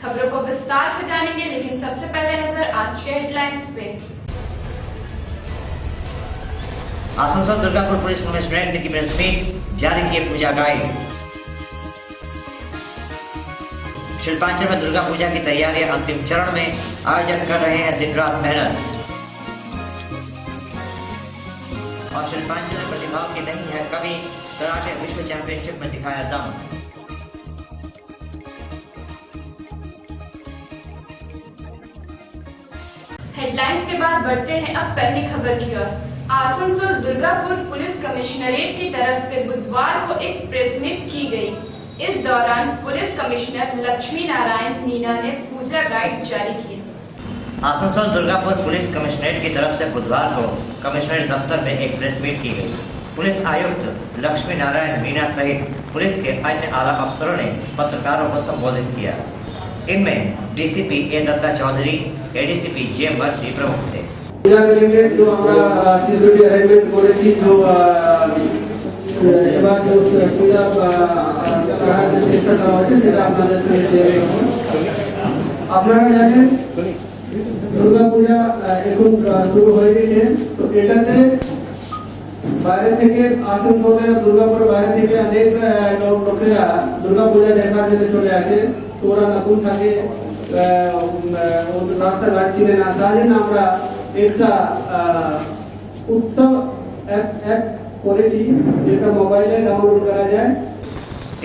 खबरों को विस्तार से जानेंगे, लेकिन सबसे पहले नजर आज के हेडलाइंस पे। आसनसोल दुर्गापुर पुलिस कमिश्नरेट ने की प्रेस मीट, जारी किए पूजा गाइड। शिल्पांचल में दुर्गा पूजा की तैयारियां अंतिम चरण में, आयोजन कर रहे हैं दिन रात मेहनत। और शिल्पांचल में प्रतिभाओं की नहीं है कभी, कराटे विश्व चैंपियनशिप में दिखाया दम। हेडलाइंस के बाद बढ़ते हैं अब पहली खबर की ओर। आसनसोल दुर्गापुर पुलिस कमिश्नरेट की तरफ से बुधवार को एक प्रेस मीट की गई। इस दौरान पुलिस कमिश्नर लक्ष्मी नारायण मीणा ने पूजा गाइड जारी की। आसनसोल दुर्गापुर पुलिस कमिश्नरेट की तरफ से बुधवार को कमिश्नरेट दफ्तर में एक प्रेस मीट की गई। पुलिस आयुक्त लक्ष्मी नारायण मीणा सहित पुलिस के अन्य आला अफसरों ने पत्रकारों को संबोधित किया। इनमें डीसीपी ए दत्ता चौधरी, एडीसीपी जे मर्सी प्रमुख थे। जो हमारा सिक्योरिटी अरेंजमेंट করেছি, जो এবার जो पूजा করার চেষ্টা করা হচ্ছে সেটা আপনাদের সঙ্গে শেয়ার করব। আপনারা জানেন দুর্গা পূজা এখন শুরু হয়ে গেছে, তো এটাতে বাইরে থেকে আসানসোলে দুর্গাপুর বাইরে থেকে অনেক লোকেরা দুর্গা পূজা দেখার জন্য চলে আসে। তো ওরা নতুন থাকে, রাস্তাঘাট চিনে না, তার জন্য আমরা একটা উৎসব অ্যাপ করেছি যেটা মোবাইলে ডাউনলোड करा जाए।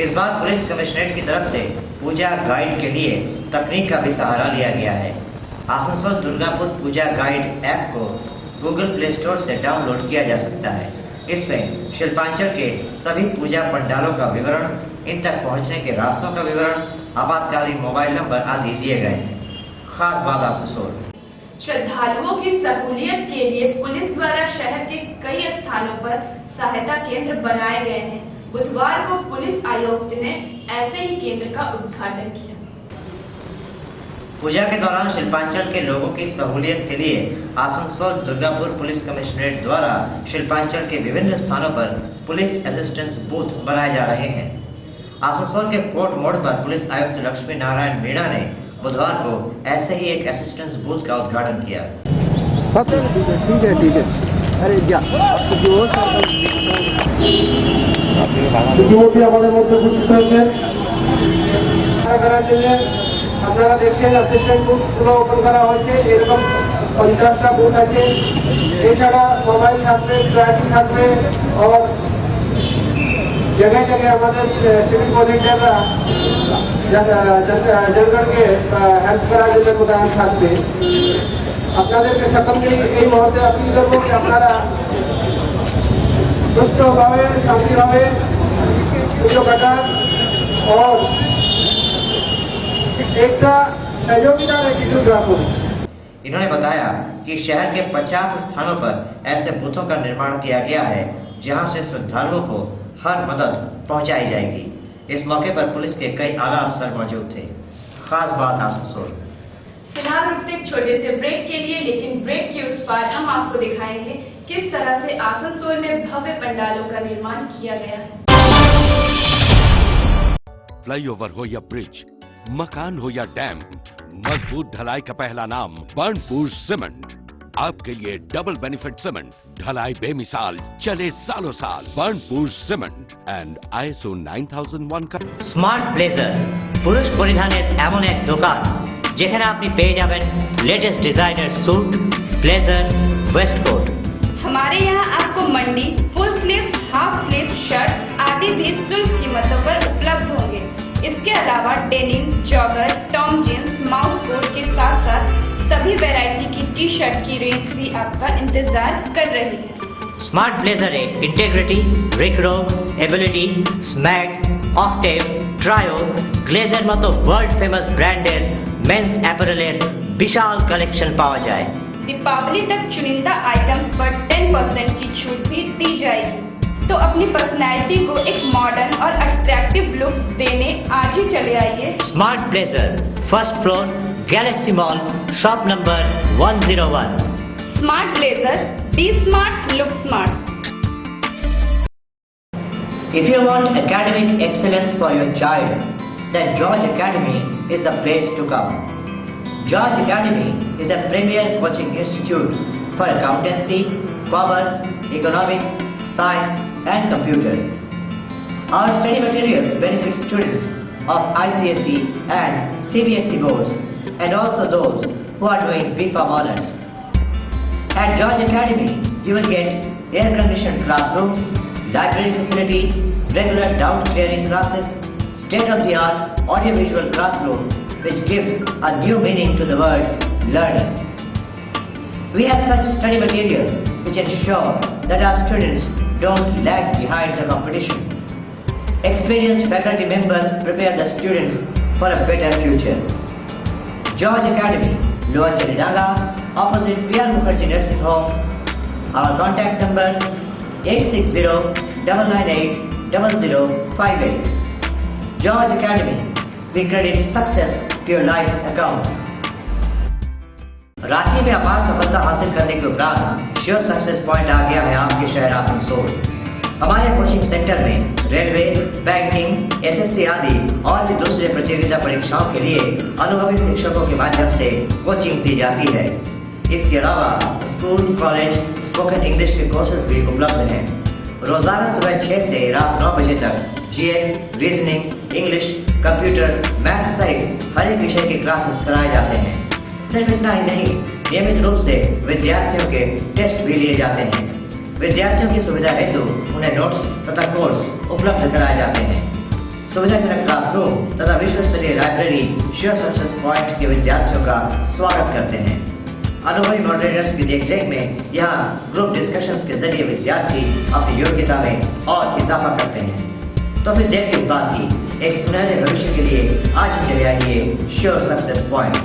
इस बार पुलिस कमिश्नरेट की तरफ से पूजा गाइड के लिए तकनीक का भी सहारा लिया गया है। आसनसोल दुर्गापुर पूजा गाइड ऐप को गूगल प्ले स्टोर से डाउनलोड किया जा सकता है। इसमें शिल्पांचल के सभी पूजा पंडालों का विवरण, इन तक पहुंचने के रास्तों का विवरण, आपातकालीन मोबाइल नंबर आदि दिए गए हैं। खास बात आसनसोल श्रद्धालुओं की सहूलियत के लिए पुलिस द्वारा शहर के कई स्थानों पर सहायता केंद्र बनाए गए हैं। बुधवार को पुलिस आयुक्त ने ऐसे ही केंद्र का उद्घाटन किया। पूजा के दौरान शिल्पांचल के लोगों की सहूलियत के लिए आसनसोल दुर्गापुर पुलिस कमिश्नरेट द्वारा शिल्पांचल के विभिन्न स्थानों पर पुलिस असिस्टेंस बूथ बनाए जा रहे हैं। आसनसोल के कोर्ट मोड़ पर पुलिस आयुक्त लक्ष्मी नारायण मीणा ने बुधवार को ऐसे ही एक असिस्टेंस बूथ का उद्घाटन किया। ठीक है। अरे जा আমাদের মধ্যে উপস্থিত হয়েছে করার জন্য। আপনারা দেখছেন অ্যাসিস্ট্যান্ট বুথগুলো ওপেন করা হয়েছে, এরকম 50টা বুথ আছে। এছাড়া মোবাইল থাকবে, ট্র্যাকিং থাকবে, और जगह जगह हमारे सिविल वॉलेंटियरরা জনগণকে হেল্প করার জন্য প্রদান থাকবে। আপনাদেরকে সকলকে এই মুহূর্তে আপিল করব যে আপনারা সুষ্ঠুভাবে শান্তিভাবে পুজো কাটান और एक सहयोगिता एटीट्यूड रखो। इन्होंने बताया कि शहर के 50 स्थानों पर ऐसे बूथों का निर्माण किया गया है जहां से श्रद्धालुओं को हर मदद पहुंचाई जाएगी। इस मौके पर पुलिस के कई आला अफसर मौजूद थे। खास बात आसनसोल। फिलहाल रुकते एक छोटे से ब्रेक के लिए, लेकिन ब्रेक के उस पार हम आपको दिखाएंगे किस तरह से आसनसोल में भव्य पंडालों का निर्माण किया गया है। फ्लाईओवर हो या ब्रिज, मकान हो या डैम, मजबूत ढलाई का पहला नाम बर्नपुर सीमेंट। आपके लिए डबल बेनिफिट सीमेंट, ढलाई बेमिसाल, चले सालों साल। बर्नपुर सीमेंट एंड ISO 9001 का স্মার্ট ব্লেজার পুরুষ পরিধানের এমন এক দোকান যেখানে আপনি পেয়ে যাবেন latest designer suit, blazer, waistcoat. हमारे यहाँ आपको मंडी, full sleeve, half sleeve shirt आदि भी सुलभ कीमतों पर उपलब्ध होंगे। इसके अलावा डेनिम, जॉगर, टॉम जींस, माउस कोट के साथ साथ सभी वैरायटी की टी शर्ट की रेंज भी आपका इंतजार कर रही है। स्मार्ट ब्लेजर इंटेग्रिटी, रिक्रो, एबिलिटी, स्मैग, ऑक्टेव, ट्रायो, ग्लेजर मतो वर्ल्ड फेमस ब्रांडेड मेंस अपैरेलेर विशाल कलेक्शन पावा जाए। दीपावली तक चुनिंदा आइटम्स पर 10% की छूट भी दी जाएगी। तो अपनी पर्सनैलिटी को एक मॉडर्न और अट्रैक्टिव लुक देने आज ही चले आइए Smart Blazer, first floor, Galaxy Mall, shop number 101। Smart Blazer, be smart, look smart. If you want academic excellence for your child, then George Academy is the place to come. George Academy is a premier coaching institute for accountancy, commerce, economics, science and computer. Our study materials benefit students of ICSE and CBSE boards and also those who are doing BCom honors. At George Academy, you will get air-conditioned classrooms, library facility, regular doubt clearing classes, state-of-the-art audiovisual classroom which gives a new meaning to the word learning. We have such study materials which ensure that our students don't lag behind the competition. Experienced faculty members prepare the students for a better future. George Academy, Lower Chalidanga, opposite PR Mukherjee Nursing Home. Our contact number 860-998-0058. George Academy, we credit success to your life's account. Ranchi में अपार सफलता हासिल करने के उपरांत sure success point आ गया है आपके शहर आसनसोल। हमारे कोचिंग सेंटर में रेलवे, बैंकिंग, एसएससी आदि और भी दूसरे प्रतियोगिता परीक्षाओं के लिए अनुभवी शिक्षकों के माध्यम से कोचिंग दी जाती है। इसके अलावा स्कूल, कॉलेज, स्पोकन इंग्लिश के कोर्सेज भी उपलब्ध हैं। रोजाना सुबह 6 से रात 9 बजे तक GS, reasoning, English, computer, math सहित हर एक विषय के क्लासेस कराए जाते हैं। सिर्फ इतना ही नहीं, नियमित रूप से विद्यार्थियों के टेस्ट भी लिए जाते हैं। विद्यार्थियों की सुविधा हेतु उन्हें नोट्स तथा कोर्स उपलब्ध कराए जाते हैं। सुविधाजनक क्लासरूम तथा विश्व स्तरीय लाइब्रेरी श्योर सक्सेस पॉइंट के विद्यार्थियों का स्वागत करते हैं। अनुभवी मॉडरेटर्स की देखरेख में यहाँ ग्रुप डिस्कशंस के जरिए विद्यार्थी अपनी योग्यता में और इजाफा करते हैं। तो फिर देर किस बात की, एक सुनहरे भविष्य के लिए आज ही चले आइए sure success point.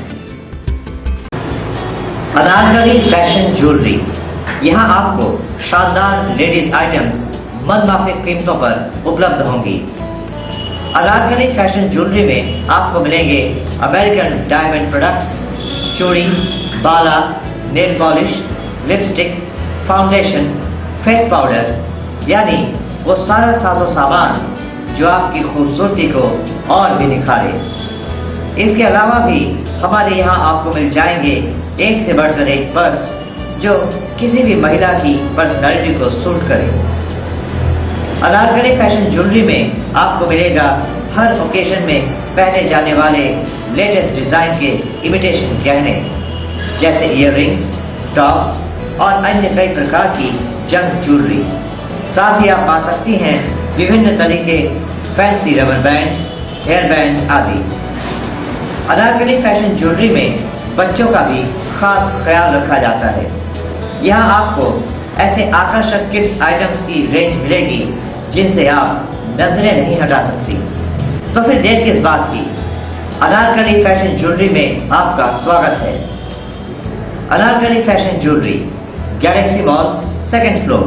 Anarkali fashion jewellery, यहाँ आपको शानदार लेडीज आइटम्स मनमाफिक कीमतों पर उपलब्ध होंगी। अनारकली फैशन ज्वेलरी में आपको मिलेंगे अमेरिकन डायमंड प्रोडक्ट्स, चूड़ी, बाला, nail polish, lipstick, foundation, face powder, यानी वो सारा साजो सामान जो आपकी खूबसूरती को और भी निखारे। इसके अलावा भी हमारे यहाँ आपको मिल जाएंगे एक से बढ़कर एक पर्स जो किसी भी महिला की पर्सनालिटी को सूट करे। अनारकली फैशन ज्वेलरी में आपको मिलेगा हर ओकेजन में पहने जाने वाले लेटेस्ट डिजाइन के इमिटेशन गहने जैसे इयररिंग्स, टॉप्स और अन्य कई प्रकार की जंग ज्वेलरी। साथ ही आप पा सकती हैं विभिन्न तरीके fancy rubber band, hair band आदि। अनारकली फैशन ज्वेलरी में बच्चों का भी खास ख्याल रखा जाता है। यहाँ आपको ऐसे आकर्षक किड्स आइटम्स की रेंज मिलेगी जिनसे आप नजरें नहीं हटा सकती। तो फिर देर किस बात की, अनारकली फैशन ज्वेलरी में आपका स्वागत है। Anarkali fashion jewellery, Galaxy mall, 2nd floor.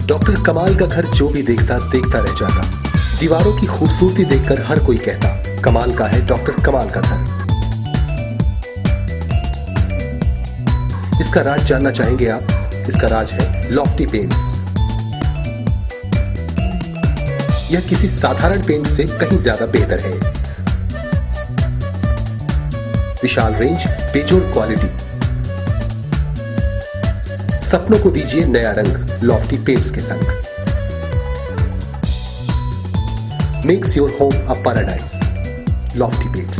Doctor कमाल का घर जो भी देखता रह जाता। दीवारों की खूबसूरती देखकर हर कोई कहता कमाल का है डॉक्टर कमाल का घर। इसका राज जानना चाहेंगे आप? इसका राज है लॉफ्टी पेंट्स। यह किसी साधारण पेंट से कहीं ज्यादा बेहतर है। विशाल रेंज, बेजोड़ क्वालिटी। सपनों को दीजिए नया रंग लॉफ्टी पेंट्स के संग। Makes your home a paradise, Lofty Paints.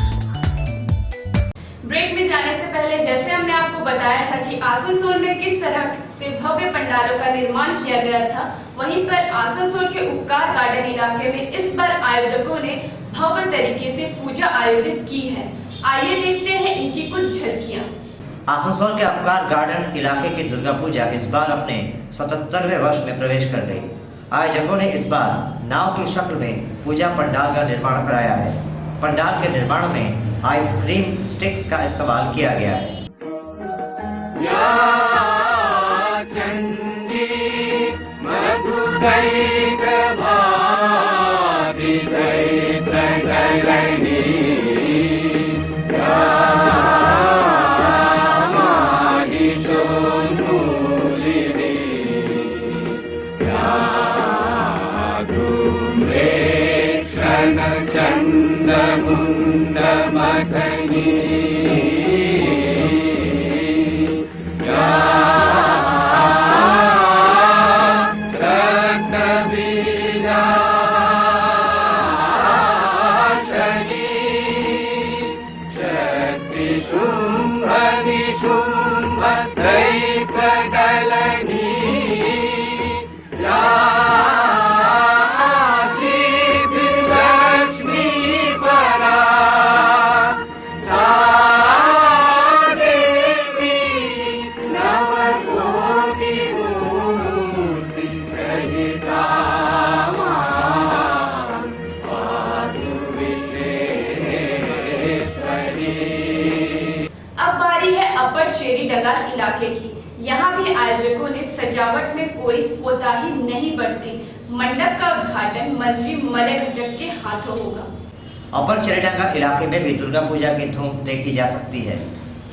Break में जाने से पहले जैसे हमने आपको बताया था कि आसनसोल में किस तरह से भव्य पंडालों का निर्माण किया गया था, वहीं पर आसनसोल के उपकार गार्डन इलाके में इस बार आयोजकों ने भव्य तरीके से पूजा आयोजित की है। आइए देखते हैं इनकी कुछ झलकियां। आसनसोल के उपकार गार्डन इलाके की दुर्गा पूजा इस बार अपने 77वें वर्ष में प्रवेश कर गई। आयोजकों ने इस बार नाव की शक्ल में पूजा पंडाल का निर्माण कराया है। पंडाल के निर्माण में आइसक्रीम स्टिक्स का इस्तेमाल किया गया है। Yeah. वक्रतुण्ड चण्डमुण्ड मदनी इलाके की। यहाँ भी आयोजकों ने सजावट में कोई कोताही नहीं बरती। मंडप का उद्घाटन मंत्री मलय घटक के हाथों होगा। अपर चेरीडांगा इलाके में भी दुर्गा पूजा की धूम देखी जा सकती है।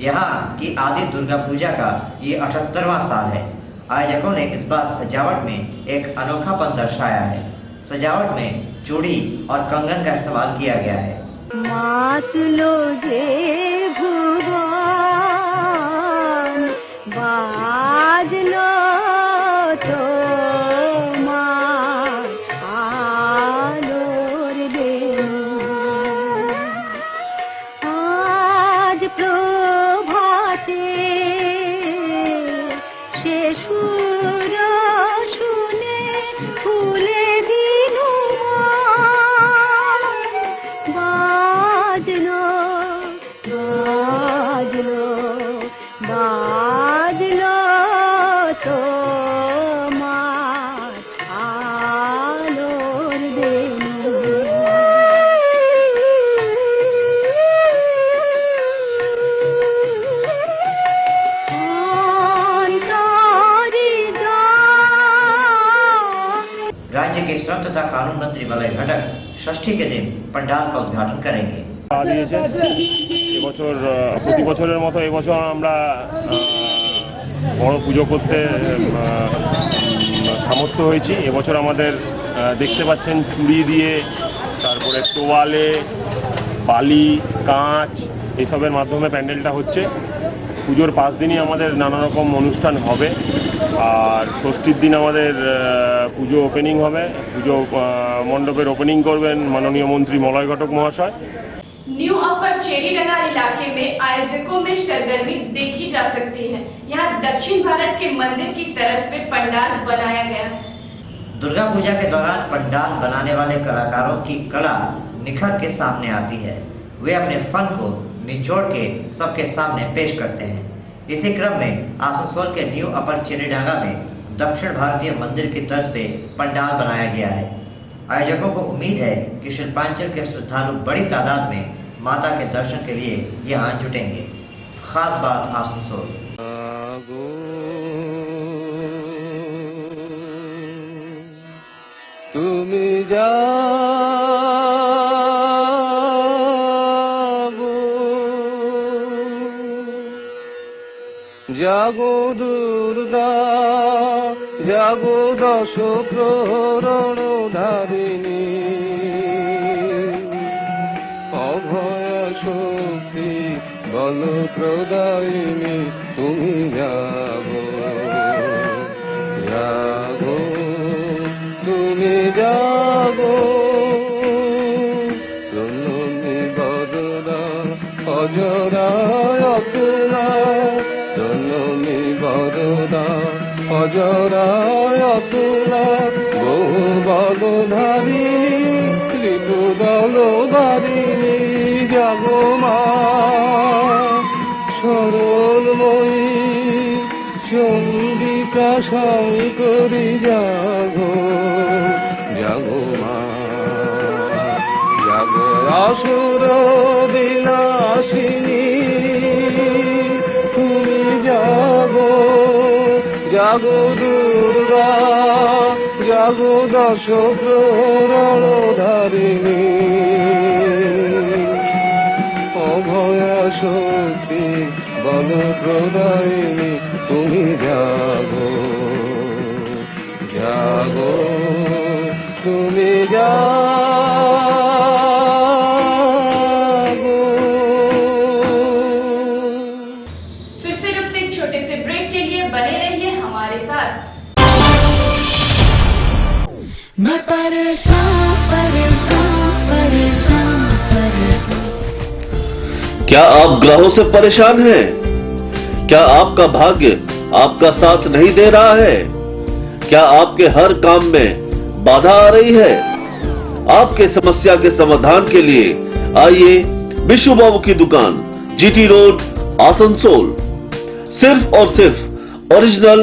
यहाँ की आदि दुर्गा पूजा का ये 78वां साल है। आयोजकों ने इस बार सजावट में एक अनोखापन दर्शाया है। सजावट में चूड़ी और कंगन का इस्तेमाल किया गया है। मात लो जे भुवन बाज लो तो माँ आलोर दे आज प्रभाते शेषुर शुने फूले दिनु बाजलो बाजलो बाजलो तो मार आलोर देनु राज्य के श्रम तथा कानून मंत्री मलय घटक षष्ठी के दिन पंडाल का उद्घाटन करेंगे। এবছর প্রতি বছরের মতো এবছর আমরা বড় পুজো করতে সামর্থ্য হয়েছি। এবছর আমাদের দেখতে পাচ্ছেন চুড়ি দিয়ে, তারপরে তোয়ালে, বালি, কাঁচ এসবের মাধ্যমে প্যান্ডেলটা হচ্ছে। পুজোর 5 দিনই আমাদের নানা রকম অনুষ্ঠান হবে। আর ষষ্ঠীর দিন আমাদের পুজো ওপেনিং হবে। পুজো মণ্ডপের ওপেনিং করবেন মাননীয় মন্ত্রী মলয় ঘটক মহাশয়। न्यू अपर चेरीडांगा इलाके में आयोजकों में सरगर्मी देखी जा सकती है। यहाँ दक्षिण भारत के मंदिर की तरह से पंडाल बनाया गया है। दुर्गा पूजा के दौरान पंडाल बनाने वाले कलाकारों की कला निखर के सामने आती है। वे अपने फन को निचोड़ के सबके सामने पेश करते हैं। इसी क्रम में आसनसोल के न्यू अपर चेरीडांगा में दक्षिण भारतीय मंदिर की तर्ज पे पंडाल बनाया गया है। आयोजकों को उम्मीद है कि शिल्पांचल के श्रद्धालु बड़ी तादाद में माता के दर्शन के लिए यहाँ जुटेंगे। खास बात आसनसोल। তুমি যাগো জাগো দুর্গা জাগো দশ প্রহরণ ধারিণী অভয় শক্তি বল প্রদায়িনী তুমি যাগো জাগো তুমি যাগো প্রণমী বদনা অজরায় অতুলা প্রণমী বদনা অজরায় অতুলা বহু বলধারিণী ঋতু দল বারিণী জাগো মা সরলময়ী চন্ডিকা শঙ্করী জাগো জাগো মা জাগো আসুর বিনাশিনী তুমি জাগো জাগো দুর্গা জাগো দশ প্রহরণ ধারিণী অভয় শক্তি বল প্রদায়িনী তুমি জাগো জাগো তুমি জাগো क्या आप ग्रहों से परेशान हैं? क्या आपका भाग्य आपका साथ नहीं दे रहा है? क्या आपके हर काम में बाधा आ रही है? आपके समस्या के समाधान के लिए आइए विशु बाबू की दुकान, जीटी रोड, आसनसोल। सिर्फ और सिर्फ ओरिजिनल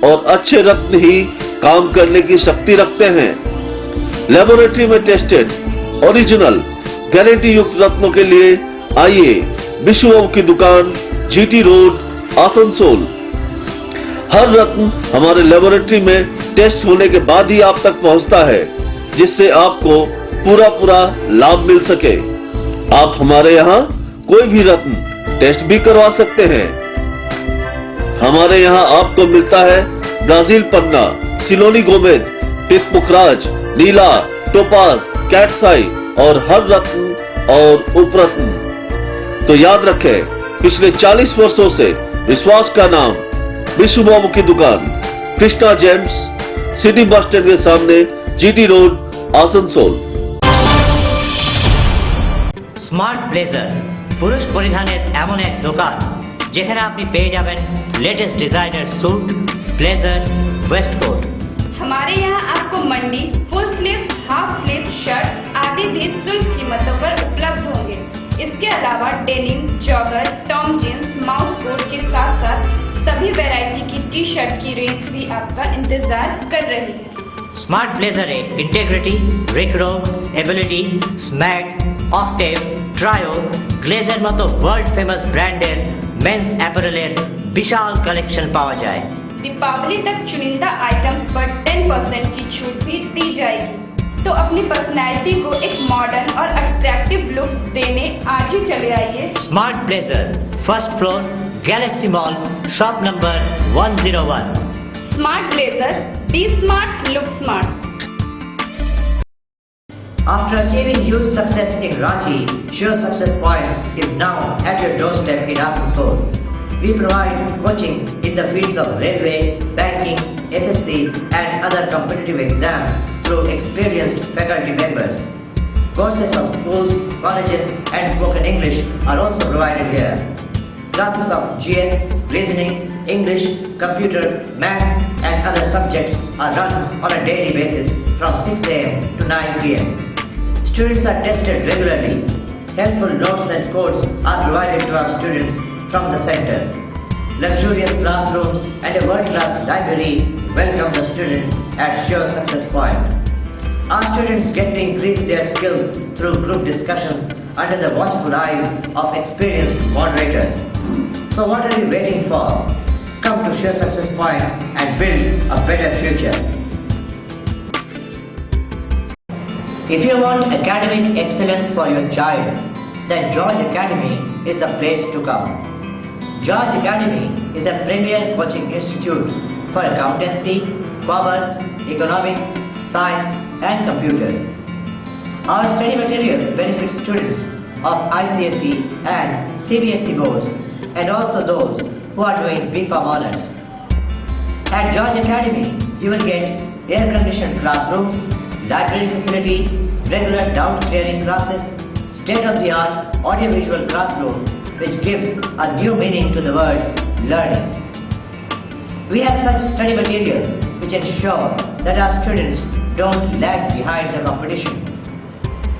और अच्छे रत्न ही काम करने की शक्ति रखते हैं। लेबोरेटरी में टेस्टेड ओरिजिनल गारंटी युक्त रत्नों के लिए आइए विशु बाबू की दुकान, जीटी रोड, आसनसोल। हर रत्न हमारे लेबोरेटरी में टेस्ट होने के बाद ही आप तक पहुंचता है, जिससे आपको पूरा लाभ मिल सके। आप हमारे यहाँ कोई भी रत्न टेस्ट भी करवा सकते हैं। हमारे यहाँ आपको मिलता है ब्राजील पन्ना, सिलोनी गोमेद, पित पुखराज, नीला, टोपाज, कैटसाई और हर रत्न और उपरत्न। तो याद रखें, पिछले 40 वर्षों से विश्वास का नाम विशु बाबू की दुकान, Krishna gems, city bus stand के सामने, GT road, Asansol. Smart blazer পুরুষ পরিধানের এমন এক দোকান যেখানে আপনি পেয়ে যাবেন latest designer suit, blazer, waistcoat. हमारे यहाँ आपको मंडी, full sleeve, half sleeve, shirt आदि भी सुलभ कीमतों पर उपलब्ध होंगे। इसके अलावा डेनिम, जॉगर, टॉम जींस, माउस कोट के साथ साथ सभी वैरायटी की टी शर्ट की रेंज भी आपका इंतजार कर रही है। স্মার্ট ব্লেজারে ইন্টিগ্রিটি, রিক্রো, এবিলিটি, স্ম্যাগ, অক্টেভ, ট্রায়ো, গ্লেজের মতো ওয়ার্ল্ড ফেমাস ব্র্যান্ডের মেন্স অ্যাপারেলের বিশাল কালেকশন পাওয়া যায়। दीपावली तक चुनिंदा आइटम्स पर 10% की छूट भी दी जाएगी। तो अपनी पर्सनैलिटी को एक मॉडर्न और अट्रैक्टिव लुक देने आज ही चले आइए Smart Blazer, first floor, Galaxy Mall, shop number 101। Smart Blazer, be smart, look smart. After achieving huge success in Ranchi, Sure Success Point is now at your doorstep in Asansol. We provide coaching in the fields of railway, banking, SSC and other competitive exams through experienced faculty members. Courses of schools, colleges and spoken English are also provided here. Classes of GS, reasoning, English, computer, maths and other subjects are run on a daily basis from 6 a.m. to 9 p.m. Students are tested regularly. Helpful notes and codes are provided to our students from the center. Luxurious classrooms and a world-class library welcome the students at Sure Success Point. Our students get to increase their skills through group discussions under the watchful eyes of experienced moderators. So what are you waiting for? Come to Sure Success Point and build a better future. If you want academic excellence for your child, then George Academy is the place to come. George Academy is a premier coaching institute for accountancy, commerce, economics, science and computer. Our study materials benefit students of ICSE and CBSE boards and also those who are doing BPharm honors. At George Academy, you will get air-conditioned classrooms, library facility, regular doubt clearing classes, state-of-the-art audiovisual classroom which gives a new meaning to the word learning. We have such study materials which ensure that our students don't lag behind the competition.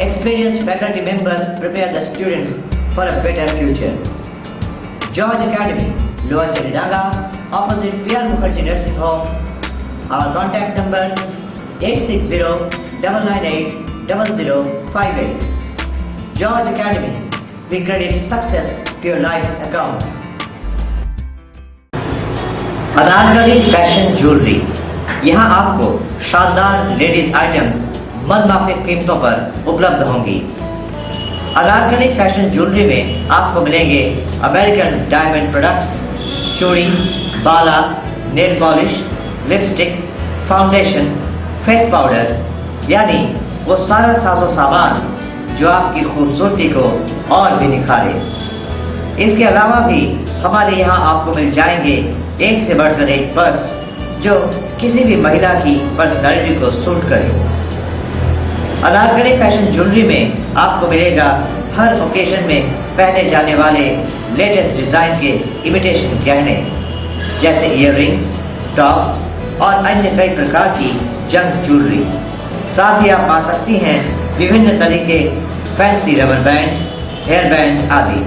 Experienced faculty members prepare the students for a better future. George Academy, Lower Cheridaga, opposite PR Mukherjee Nursing Home. Our contact number 860-998-0058. George Academy, we credit success to your life's account. Anarkali fashion jewellery, यहाँ आपको शानदार ladies items मनमाफिक कीमतों पर उपलब्ध होंगी। Anarkali fashion jewellery में आपको मिलेंगे अमेरिकन डायमंड प्रोडक्ट्स, चूड़ी, बाला, nail polish, lipstick, foundation, face powder, यानी वो सारा साजो सामान जो आपकी खूबसूरती को और भी निखारे। इसके अलावा भी हमारे यहाँ आपको मिल जाएंगे एक से बढ़कर एक पर्स जो किसी भी महिला की पर्सनालिटी को सूट करे। अनारकली फैशन ज्वेलरी में आपको मिलेगा हर ओकेजन में पहने जाने वाले लेटेस्ट डिजाइन के इमिटेशन गहने जैसे इयररिंग्स, टॉप्स और अन्य कई प्रकार की जंग ज्वेलरी। साथ ही आप पा सकती हैं विभिन्न तरह के fancy rubber band, hair band आदि।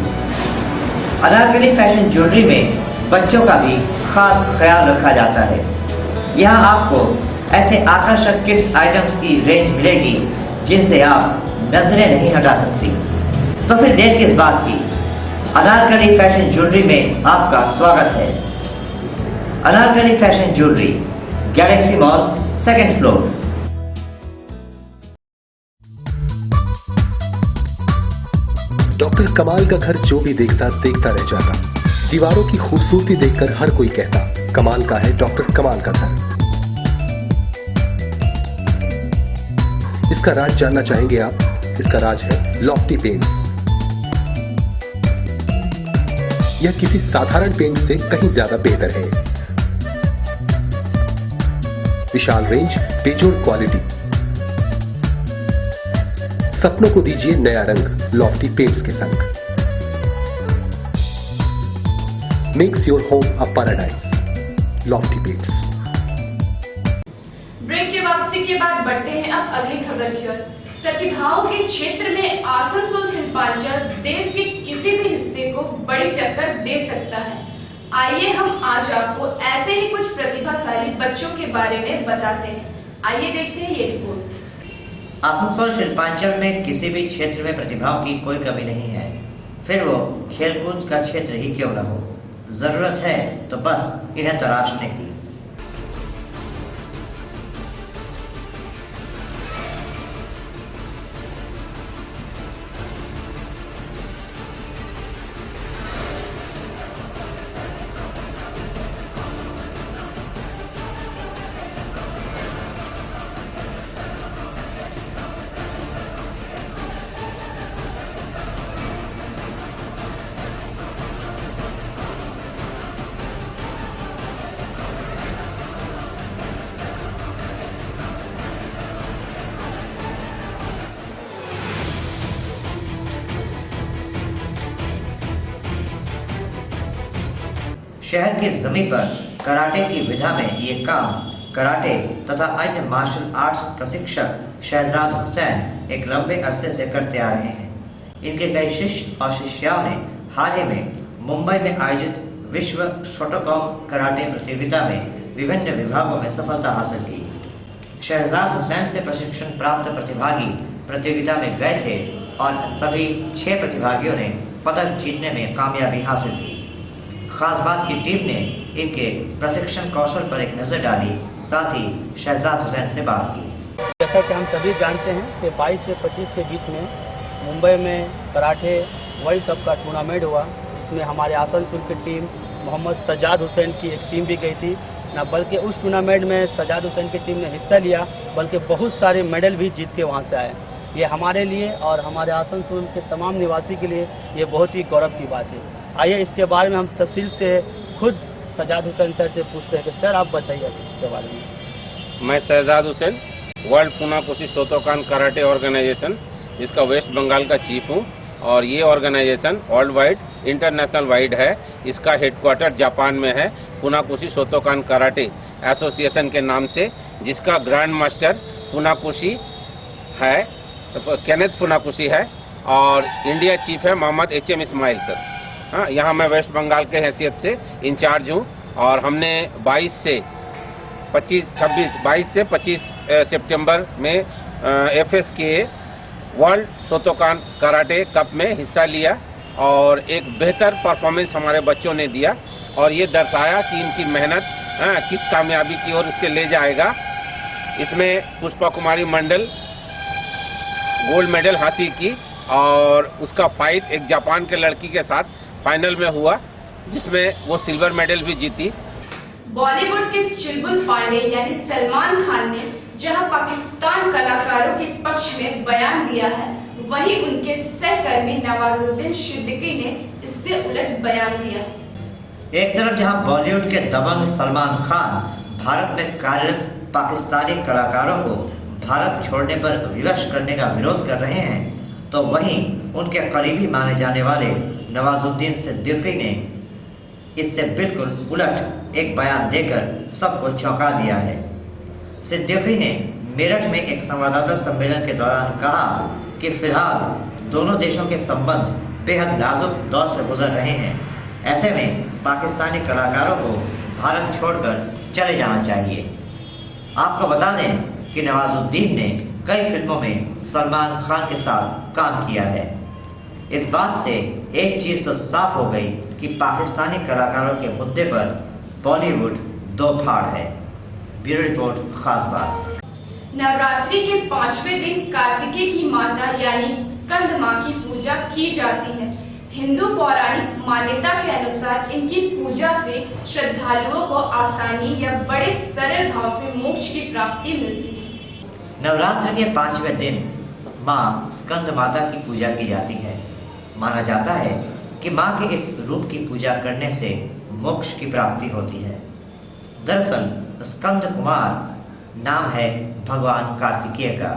अनारकली फैशन ज्वेलरी में बच्चों का भी खास ख्याल रखा जाता है। यहाँ आपको ऐसे आकर्षक किड्स आइटम्स की रेंज मिलेगी जिनसे आप नजरें नहीं हटा सकती। तो फिर देर किस बात की, अनारकली फैशन ज्वेलरी में आपका स्वागत है। Anarkali fashion jewellery, Galaxy mall, 2nd floor. Doctor कमाल का घर जो भी देखता देखता रह जाता। दीवारों की खूबसूरती देखकर हर कोई कहता, कमाल का है डॉक्टर कमाल का घर। इसका राज जानना चाहेंगे आप? इसका राज है लॉफ्टी पेंट्स। यह किसी साधारण पेंट से कहीं ज्यादा बेहतर है। विशाल रेंज, बेजोड़ क्वालिटी। सपनों को दीजिए नया रंग लॉफ्टी पेंट्स के संग। Makes your home a paradise, Lofty Paints. Break की वापसी के बाद बढ़ते हैं अब अगली खबर की ओर। प्रतिभाओं के क्षेत्र में आसनसोल शिल्पांचल देश के किसी भी हिस्से को बड़ी टक्कर दे सकता है। आइए हम आज आपको ऐसे ही कुछ प्रतिभाशाली बच्चों के बारे में बताते हैं। आइए देखते हैं ये रिपोर्ट। आसनसोल शिल्पांचल में किसी भी क्षेत्र में प्रतिभाओं की कोई कमी नहीं है, फिर वो खेलकूद का क्षेत्र ही क्यों न हो। जरूरत है तो बस इन्हें तराशने की। शहर की जमीन पर कराटे की विधा में ये काम कराटे तथा अन्य मार्शल आर्ट्स प्रशिक्षक शहजाद हुसैन एक लंबे अरसे से करते आ रहे हैं। इनके कई शिष्य और शिष्याओं ने हाल ही में मुंबई में आयोजित विश्व शोटोकॉन कराटे प्रतियोगिता में विभिन्न विभागों में सफलता हासिल की। शहजाद हुसैन से प्रशिक्षण प्राप्त प्रतिभागी प्रतियोगिता में गए थे और सभी 6 प्रतिभागियों ने पदक जीतने में कामयाबी हासिल की। खास बात की टीम ने इनके प्रशिक्षण कौशल पर एक नजर डाली, साथ ही शहजाद हुसैन से बात की। जैसा कि हम सभी जानते हैं कि 22 से 25 के बीच में मुंबई में कराटे वर्ल्ड कप का टूर्नामेंट हुआ। इसमें हमारे आसनसोल की टीम मोहम्मद सजाद हुसैन की एक टीम भी गई थी न, बल्कि उस टूर्नामेंट में सजाद हुसैन की टीम ने हिस्सा लिया, बल्कि बहुत सारे मेडल भी जीत के वहाँ से आए। ये हमारे लिए और हमारे आसनसोल के तमाम निवासी के लिए ये बहुत ही गौरव की बात है। आइए इसके बारे में हम तफसील से खुद सजाद हुसैन सर से पूछते हैं कि सर आप बताइए इसके बारे में। मैं Shahzad Hussain, world Funakoshi Shotokan karate organisation जिसका वेस्ट बंगाल का चीफ हूँ, और ये organisation worldwide international wide है। इसका हेडक्वार्टर जापान में है, फुनाकोशी शोटोकान कराटे एसोसिएशन के नाम से, जिसका ग्रैंड मास्टर फुनाकोशी है, केनेथ फुनाकोशी है, और इंडिया चीफ है मोहम्मद HM इस्माइल सर। हाँ, यहाँ मैं वेस्ट बंगाल के हैसियत से इंचार्ज हूँ, और हमने 22 से 25 सितंबर में FS के वर्ल्ड शोटोकान कराटे कप में हिस्सा लिया, और एक बेहतर परफॉर्मेंस हमारे बच्चों ने दिया, और ये दर्शाया कि इनकी मेहनत किस कामयाबी की ओर इसके ले जाएगा। इसमें पुष्पा कुमारी मंडल गोल्ड मेडल हासिल की, और उसका फाइट एक जापान के लड़की के साथ फाइनल में हुआ, जिसमें वो सिल्वर मेडल भी जीती। बॉलीवुड के चुलबुल पांडे यानी सलमान खान ने जहां पाकिस्तान कलाकारों के पक्ष में बयान दिया है, वहीं उनके सहकर्मी नवाजुद्दीन सिद्दीकी ने इससे उलट बयान दिया। एक तरफ जहां बॉलीवुड के दबंग सलमान खान भारत में कार्यरत पाकिस्तानी कलाकारों को भारत छोड़ने पर विवश करने का विरोध कर रहे हैं, तो वहीं उनके करीबी माने जाने वाले नवाजुद्दीन सिद्दीकी ने इससे बिल्कुल उलट एक बयान देकर सबको चौंका दिया है। सिद्दीकी ने मेरठ में एक संवाददाता सम्मेलन के दौरान कहा कि फिलहाल दोनों देशों के संबंध बेहद नाजुक दौर से गुजर रहे हैं। ऐसे में पाकिस्तानी कलाकारों को भारत छोड़कर चले जाना चाहिए। आपको बता दें कि नवाजुद्दीन ने कई फिल्मों में सलमान खान के साथ काम किया है। इस बात से एक चीज तो साफ हो गई कि पाकिस्तानी कलाकारों के मुद्दे पर बॉलीवुड दो फाड़ है। ब्यूरो रिपोर्ट, खास बात। नवरात्रि के 5वें दिन कार्तिकेय की माता यानी स्कंद मां की पूजा की जाती है। हिंदू पौराणिक मान्यता के अनुसार इनकी पूजा से श्रद्धालुओं को आसानी या बड़े सरल भाव से मोक्ष की प्राप्ति मिलती है। नवरात्र के 5वें दिन मां स्कंद माता की पूजा की जाती है। माना जाता है कि मां के इस रूप की पूजा करने से मोक्ष की प्राप्ति होती है। दरअसल स्कंद कुमार नाम है भगवान कार्तिकेय का,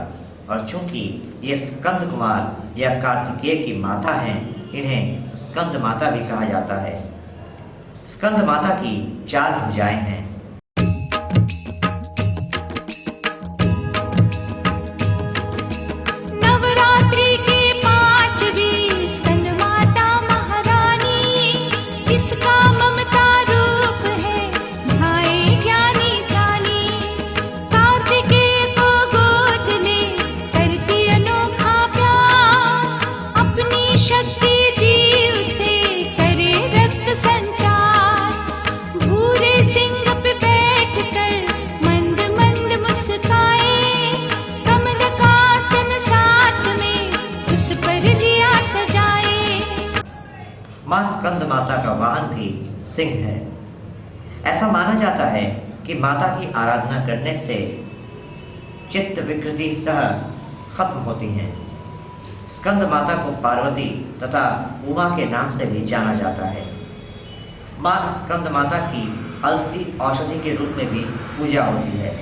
और चूंकि ये स्कंद कुमार या कार्तिकेय की माता हैं, इन्हें स्कंद माता भी कहा जाता है। स्कंद माता की 4 भुजाएं हैं। मां स्कंद माता का वाहन भी सिंह है। ऐसा माना जाता है कि माता की आराधना करने से चित्त विकृति सह खत्म होती है। स्कंद माता को पार्वती तथा उमा के नाम से भी जाना जाता है। मां स्कंद माता की अलसी औषधि के रूप में भी पूजा होती है।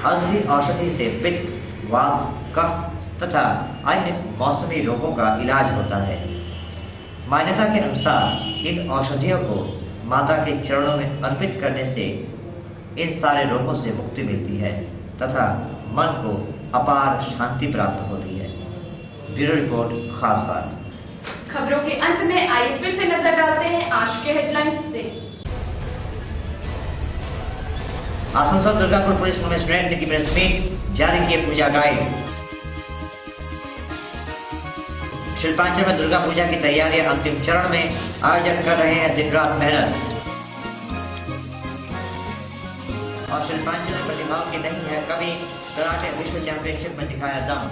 अलसी औषधि से पित्त, वात, कफ तथा अन्य मौसमी रोगों का इलाज होता है। मान्यता के अनुसार इन औषधियों को माता के चरणों में अर्पित करने से इन सारे रोगों से मुक्ति मिलती है तथा मन को अपार शांति प्राप्त होती है। ब्यूरो रिपोर्ट, खास बात। खबरों के अंत में आइए फिर से नजर डालते हैं आज के हेडलाइंस पे। आसनसोल दुर्गापुर पुलिस कमिश्नरेट ने की प्रेस मीट, जारी किए पूजा गाइड। शिल्पांचल में दुर्गा पूजा की तैयारियां अंतिम चरण में, आयोजक कर रहे हैं दिन रात मेहनत। और शिल्पांचल में प्रतिभाओं की नहीं है कभी, कराटे विश्व चैंपियनशिप में दिखाया दम।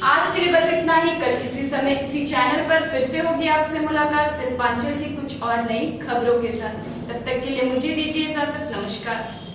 आज के लिए बस इतना ही। कल इसी समय इसी चैनल पर फिर से होगी आपसे मुलाकात शिल्पांचल की कुछ और नई खबरों के साथ। तब तक के लिए मुझे दीजिए इजाजत। नमस्कार।